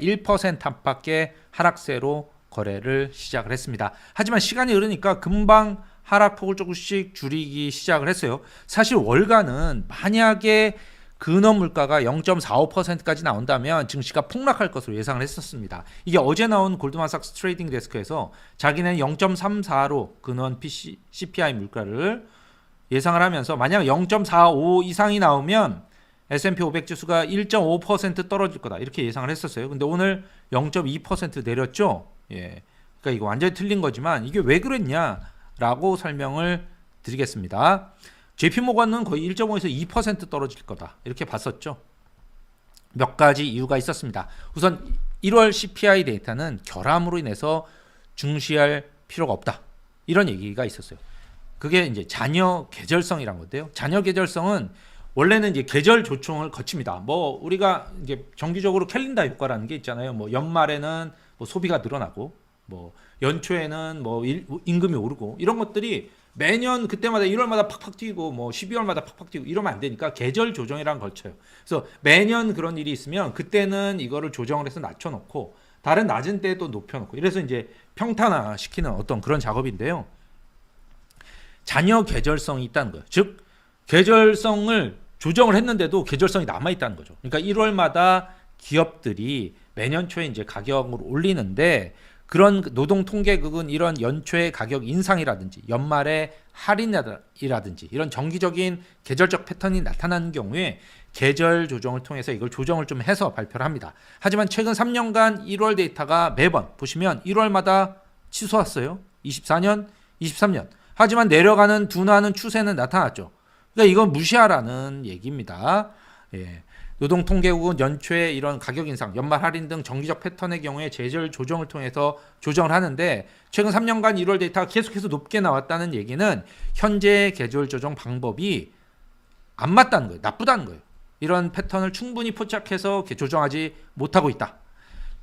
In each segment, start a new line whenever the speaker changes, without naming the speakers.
1% 안팎의 하락세로 거래를 시작을 했습니다. 하지만 시간이 흐르니까 금방 하락폭을 조금씩 줄이기 시작을 했어요. 사실 월간은 만약에 근원 물가가 0.45%까지 나온다면 증시가 폭락할 것으로 예상을 했었습니다. 이게 어제 나온 골드만삭스 트레이딩 데스크에서 자기는 0.34로 근원 CPI 물가를 예상을 하면서 만약 0.45 이상이 나오면 S&P 500 지수가 1.5% 떨어질 거다 이렇게 예상을 했었어요. 근데 오늘 0.2% 내렸죠. 예, 그러니까 이거 완전히 틀린 거지만 이게 왜 그랬냐라고 설명을 드리겠습니다. JP모건은 거의 1.5에서 2% 떨어질 거다 이렇게 봤었죠. 몇 가지 이유가 있었습니다. 우선 1월 CPI 데이터는 결함으로 인해서 중시할 필요가 없다 이런 얘기가 있었어요. 그게 이제 잔여 계절성이란 건데요. 잔여 계절성은 원래는 이제 계절 조정을 거칩니다. 뭐 우리가 이제 정기적으로 캘린더 효과라는 게 있잖아요. 뭐 연말에는 뭐 소비가 늘어나고 뭐 연초에는 뭐 임금이 오르고 이런 것들이 매년 그때마다 1월마다 팍팍 뛰고 뭐 12월마다 팍팍 뛰고 이러면 안 되니까 계절 조정이란 걸 걸쳐요. 그래서 매년 그런 일이 있으면 그때는 이거를 조정을 해서 낮춰놓고 다른 낮은 때에 또 높여놓고 이래서 이제 평탄화시키는 어떤 그런 작업인데요. 잔여 계절성이 있다는 거예요. 즉 계절성을 조정을 했는데도 계절성이 남아있다는 거죠. 그러니까 1월마다 기업들이 매년 초에 이제 가격을 올리는데 그런 노동통계국은 이런 연초의 가격 인상이라든지 연말의 할인이라든지 이런 정기적인 계절적 패턴이 나타나는 경우에 계절 조정을 통해서 이걸 조정을 좀 해서 발표를 합니다. 하지만 최근 3년간 1월 데이터가 매번 보시면 1월마다 치솟았어요. 24년, 23년. 하지만 내려가는 둔화하는 추세는 나타났죠. 그러니까 이건 무시하라는 얘기입니다. 예. 노동통계국은 연초에 이런 가격 인상, 연말 할인 등 정기적 패턴의 경우에 계절 조정을 통해서 조정을 하는데 최근 3년간 1월 데이터가 계속해서 높게 나왔다는 얘기는 현재 계절 조정 방법이 안 맞다는 거예요. 나쁘다는 거예요. 이런 패턴을 충분히 포착해서 조정하지 못하고 있다.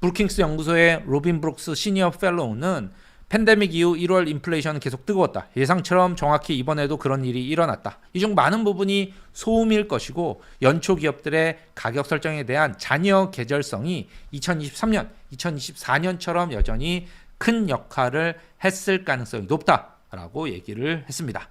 브루킹스 연구소의 로빈 브룩스 시니어 펠로우는 팬데믹 이후 1월 인플레이션은 계속 뜨거웠다. 예상처럼 정확히 이번에도 그런 일이 일어났다. 이 중 많은 부분이 소음일 것이고 연초 기업들의 가격 설정에 대한 잔여 계절성이 2023년, 2024년처럼 여전히 큰 역할을 했을 가능성이 높다라고 얘기를 했습니다.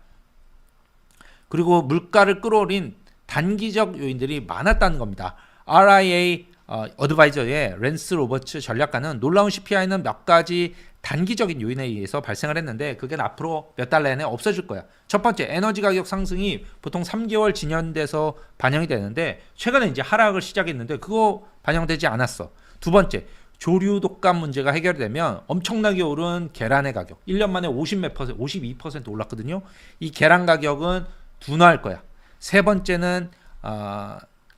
그리고 물가를 끌어올린 단기적 요인들이 많았다는 겁니다. RIA 어드바이저의 랜스 로버츠 전략가는 놀라운 CPI는 몇 가지 단기적인 요인에 의해서 발생을 했는데 그게 앞으로 몇 달 내내 없어질 거야. 첫 번째, 에너지 가격 상승이 보통 3개월 진행돼서 반영이 되는데 최근에 이제 하락을 시작했는데 그거 반영되지 않았어. 두 번째, 조류 독감 문제가 해결되면 엄청나게 오른 계란의 가격 1년 만에 50몇 퍼센트, 52% 올랐거든요. 이 계란 가격은 둔화할 거야. 세 번째는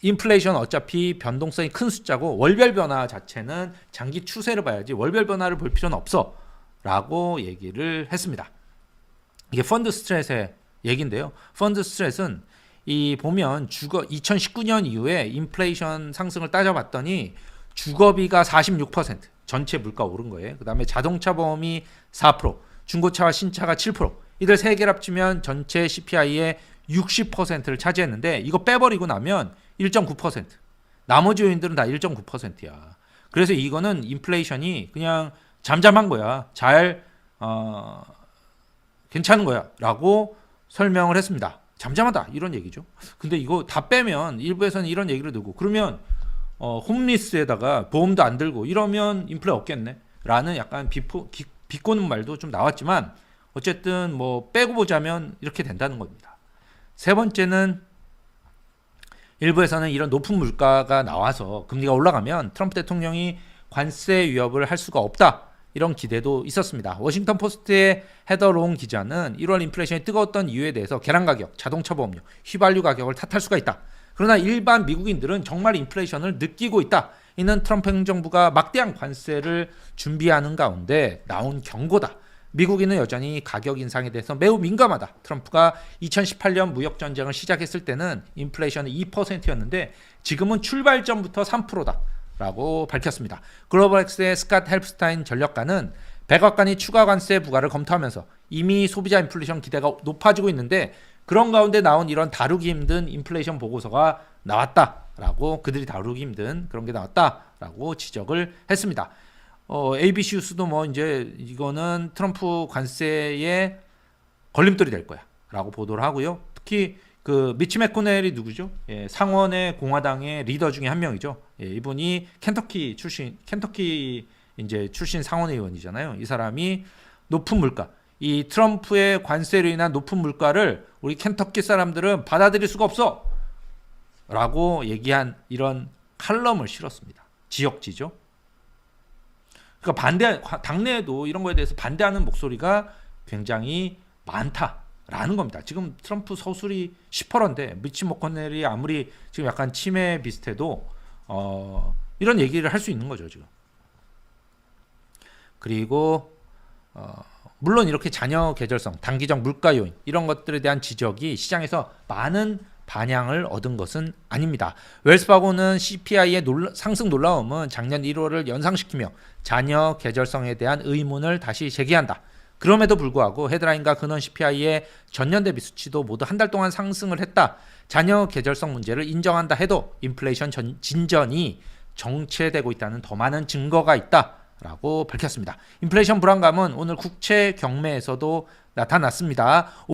인플레이션 어차피 변동성이 큰 숫자고 월별 변화 자체는 장기 추세를 봐야지 월별 변화를 볼 필요는 없어 라고 얘기를 했습니다. 이게 펀드 스트레스의 얘기인데요. 펀드 스트레스는 이 보면 2019년 이후에 인플레이션 상승을 따져봤더니 주거비가 46% 전체 물가 오른 거예요. 그 다음에 자동차 보험이 4%, 중고차와 신차가 7%, 이들 세 개를 합치면 전체 CPI의 60%를 차지했는데 이거 빼버리고 나면 1.9%. 나머지 요인들은 다 1.9%야. 그래서 이거는 인플레이션이 그냥 잠잠한 거야. 괜찮은 거야. 라고 설명을 했습니다. 잠잠하다. 이런 얘기죠. 근데 이거 다 빼면 일부에서는 이런 얘기를 들고 그러면 홈리스에다가 보험도 안 들고 이러면 인플레 없겠네. 라는 약간 비꼬는 말도 좀 나왔지만 어쨌든 뭐 빼고 보자면 이렇게 된다는 겁니다. 세 번째는 일부에서는 이런 높은 물가가 나와서 금리가 올라가면 트럼프 대통령이 관세 위협을 할 수가 없다. 이런 기대도 있었습니다. 워싱턴 포스트의 헤더 롱 기자는 1월 인플레이션이 뜨거웠던 이유에 대해서 계란 가격, 자동차 보험료, 휘발유 가격을 탓할 수가 있다. 그러나 일반 미국인들은 정말 인플레이션을 느끼고 있다. 이는 트럼프 행정부가 막대한 관세를 준비하는 가운데 나온 경고다. 미국인은 여전히 가격 인상에 대해서 매우 민감하다. 트럼프가 2018년 무역전쟁을 시작했을 때는 인플레이션은 2%였는데 지금은 출발점부터 3%다. 라고 밝혔습니다. 글로벌엑스의 스캇 헬프스타인 전략가는 백악관이 추가 관세 부과를 검토하면서 이미 소비자 인플레이션 기대가 높아지고 있는데 그런 가운데 나온 이런 다루기 힘든 인플레이션 보고서가 나왔다라고 그들이 다루기 힘든 그런 게 나왔다라고 있다라고 지적을 했습니다. ABC 뉴스도 뭐 이제 이거는 트럼프 관세의 걸림돌이 될 거야라고 보도를 하고요. 특히 그 미치 매코넬이 누구죠? 예, 상원의 공화당의 리더 중에 한 명이죠. 예, 이분이 켄터키 이제 출신 상원의원이잖아요. 이 사람이 높은 물가, 이 트럼프의 관세로 인한 높은 물가를 우리 켄터키 사람들은 받아들일 수가 없어 라고 얘기한 이런 칼럼을 실었습니다. 지역지죠. 그러니까 당내에도 이런 거에 대해서 반대하는 목소리가 굉장히 많다라는 겁니다. 지금 트럼프 서술이 10%인데 미치 머커넬이 아무리 지금 약간 치매 비슷해도 이런 얘기를 할 수 있는 거죠, 지금. 그리고 물론 이렇게 자녀 계절성, 단기적 물가 요인 이런 것들에 대한 지적이 시장에서 많은 반향을 얻은 것은 아닙니다. 웰스파고는 CPI의 상승 놀라움은 작년 1월을 연상시키며 자녀 계절성에 대한 의문을 다시 제기한다. 그럼에도 불구하고 헤드라인과 근원 CPI의 전년 대비 수치도 모두 한 달 동안 상승을 했다. 자녀 계절성 문제를 인정한다 해도 인플레이션 진전이 정체되고 있다는 더 많은 증거가 있다라고 밝혔습니다. 인플레이션 불안감은 오늘 국채 경매에서도 나타났습니다.